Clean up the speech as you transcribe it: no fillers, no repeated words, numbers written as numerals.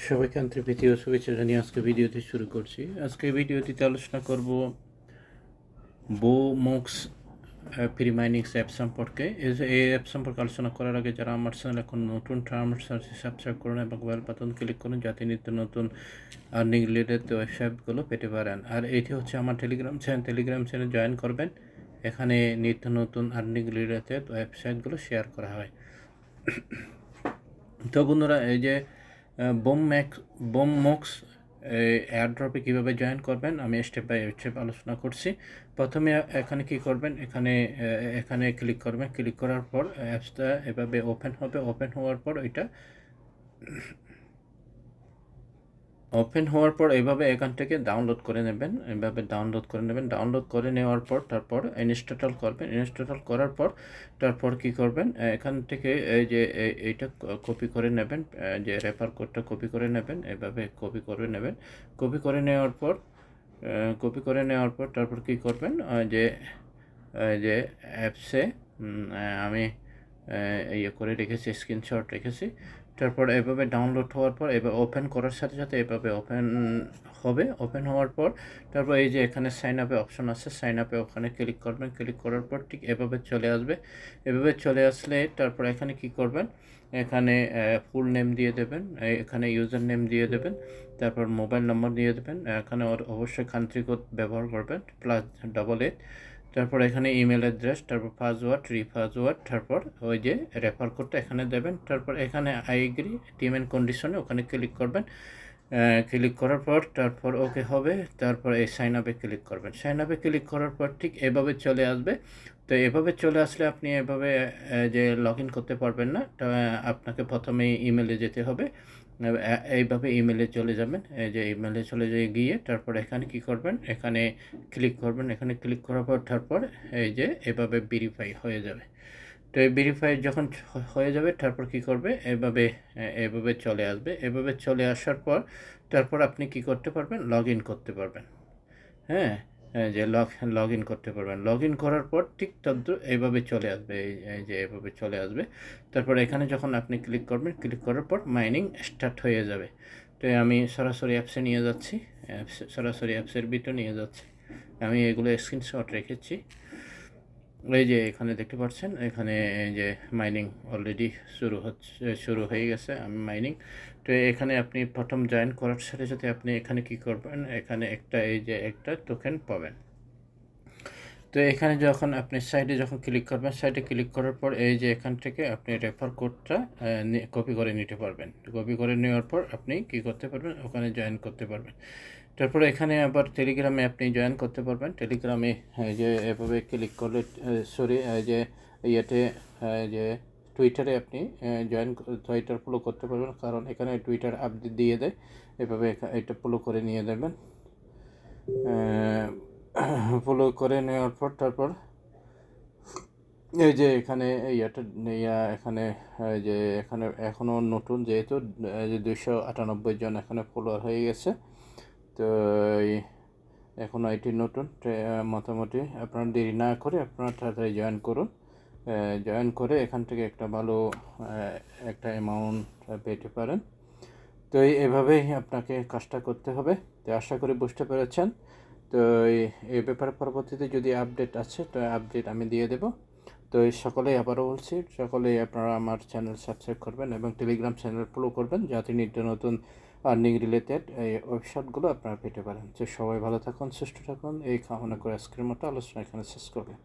সবাইকে আন্তরিক প্রীতি ও শুভেচ্ছা জানিয়ে আজকে ভিডিওটি শুরু করছি। আজকে ভিডিওটিতে আলোচনা করব BooMox ফ্রি মাইনিং অ্যাপ সম্পর্কে। এই অ্যাপ সম্পর্কে আলোচনা করার আগে যারা আমার চ্যানেল এখন নতুন টার্মস আছে সাবস্ক্রাইব করুন এবং বেল বাটন ক্লিক করুন যাতে নিত্য নতুন আর্নিং রিলেটেড ওয়েবসাইটগুলো পেতে পারেন। আর এটি হচ্ছে আমার টেলিগ্রাম চ্যানেল জয়েন করবেন। এখানে নিত্য নতুন আর্নিং রিলেটেড ওয়েবসাইটগুলো শেয়ার করা হয়। তো বন্ধুরা, এই যে BooMox এয়ারড্রপে কীভাবে জয়েন করবেন আমি স্টেপ বাই স্টেপ আলোচনা করছি। প্রথমে এখানে কি করবেন, এখানে ক্লিক করবেন। ক্লিক করার পর অ্যাপসটা এভাবে ওপেন হবে। ওপেন হওয়ার পর এইভাবে এখান থেকে ডাউনলোড করে নেবেন। ডাউনলোড করে নেওয়ার পর তারপর ইনস্টল করবেন। ইনস্টল করার পর তারপর কি করবেন, এখান থেকে এই যে এইটা কপি করে নেবেন, যে রেফার কোডটা কপি করে নেবেন। এভাবে কপি করে নেবেন। কপি করে নেওয়ার পর তারপর কি করবেন, যে অ্যাপসে আমি ইয়ে করে রেখেছি, স্ক্রিনশট রেখেছি। তারপর এভাবে ডাউনলোড হওয়ার পর এবার ওপেন করার সাথে সাথে এভাবে ওপেন হবে। ওপেন হওয়ার পর তারপর এই যে এখানে সাইন আপে অপশন আছে, সাইন আপে ওখানে ক্লিক করবেন। ক্লিক করার পর ঠিক এভাবে চলে আসবে। এভাবে চলে আসলে তারপর এখানে কি করবেন, এখানে ফুল নেম দিয়ে দেবেন, এখানে ইউজার নেম দিয়ে দেবেন, তারপর মোবাইল নম্বর দিয়ে দেবেন। এখানে অবশ্যই কান্ট্রি কোড ব্যবহার করবেন +888। তারপর এখানে ইমেল অ্যাড্রেস, তারপর পাসওয়ার্ড, তারপর ওই যে রেফার কোডটা এখানে দেবেন। তারপর এখানে আই এগ্রি টিম অ্যান্ড কন্ডিশনে ওখানে ক্লিক করবেন। ক্লিক করার পর তারপর ওকে হবে। তারপর এই সাইন আপে ক্লিক করবেন। সাইন আপে ক্লিক করার পর ঠিক এভাবে চলে আসবে। তো এভাবে চলে আসলে আপনি এভাবে যে লগ ইন করতে পারবেন না। আপনাকে প্রথমে ইমেলে যেতে হবে। এইভাবে ইমেলে চলে যাবেন। এই যে ইমেলে চলে গিয়ে তারপর এখানে কি করবেন, এখানে ক্লিক করবেন। এখানে ক্লিক করার পর তারপর এই যে এভাবে ভেরিফাই হয়ে যাবে। তো এই ভেরিফাই যখন হয়ে যাবে তারপর কি করবে, এভাবে চলে আসবে। এভাবে চলে আসার পর তারপর আপনি কি করতে পারবেন, লগ ইন করতে পারবেন। হ্যাঁ, যে লগ ইন করতে পারবেন। লগ ইন করার পর ঠিক এইভাবে চলে আসবে। এই যে এভাবে চলে আসবে। তারপর এখানে যখন আপনি ক্লিক করবেন, ক্লিক করার পর মাইনিং স্টার্ট হয়ে যাবে। তো আমি সরাসরি অ্যাপসে নিয়ে যাচ্ছি, অ্যাপসের ভিতরে নিয়ে যাচ্ছি। আমি এগুলো স্ক্রিনশট রেখেছি। এই যে এখানে দেখতে পাচ্ছেন, এখানে এই যে মাইনিং অলরেডি শুরু হয়ে গেছে। আমি মাইনিং, তো এখানে আপনি প্রথম জয়েন করার সাথে সাথে আপনি এখানে কি করবেন, এখানে একটা টোকেন পাবেন। তো এখানে যখন আপনি সাইডে ক্লিক করবেন, সাইডে ক্লিক করার পর এই যে এখান থেকে আপনি রেফার কোডটা কপি করে নিতে পারবেন। কপি করে নেওয়ার পর আপনি কি করতে পারবেন, ওখানে জয়েন করতে পারবেন। তারপরে এখানে আবার টেলিগ্রামে আপনি জয়েন করতে পারবেন। টেলিগ্রামে যে এভাবে ক্লিক করলে যে ইয়েতে যে টুইটারে আপনি টুইটার ফলো করতে পারবেন, কারণ এখানে টুইটার আপডেট দিয়ে দেয়। এভাবে এটা ফলো করে নিয়ে দেবেন। ফলো করে নেওয়ার পর তারপর এই যে এখানে এখানে এখনও নতুন, যেহেতু 298 জন এখানে ফলোয়ার হয়ে গেছে। তো এখনও এটি নতুন। মোটামুটি আপনারা দেরি না করে আপনারা তাড়াতাড়ি জয়েন করুন। জয়েন করে এখান থেকে একটা ভালো একটা অ্যামাউন্ট পেতে পারেন। তো এভাবেই আপনাকে কাজটা করতে হবে। তো আশা করি বুঝতে পেরেছেন। তো এই ব্যাপারে পরবর্তীতে যদি আপডেট আছে তো আপডেট আমি দিয়ে দেব। তো সকলেই আবারও বলছি, সকলেই আপনারা আমার চ্যানেল সাবস্ক্রাইব করবেন এবং টেলিগ্রাম চ্যানেল ফলো করবেন যাতে নিত্য নতুন আর্নিং রিলেটেড এই ওয়েবসাইটগুলো আপনারা পেতে পারেন। তো সবাই ভালো থাকুন, সুস্থ থাকুন, এই কামনা করে আজকের মতো আলোচনা এখানে শেষ করবেন।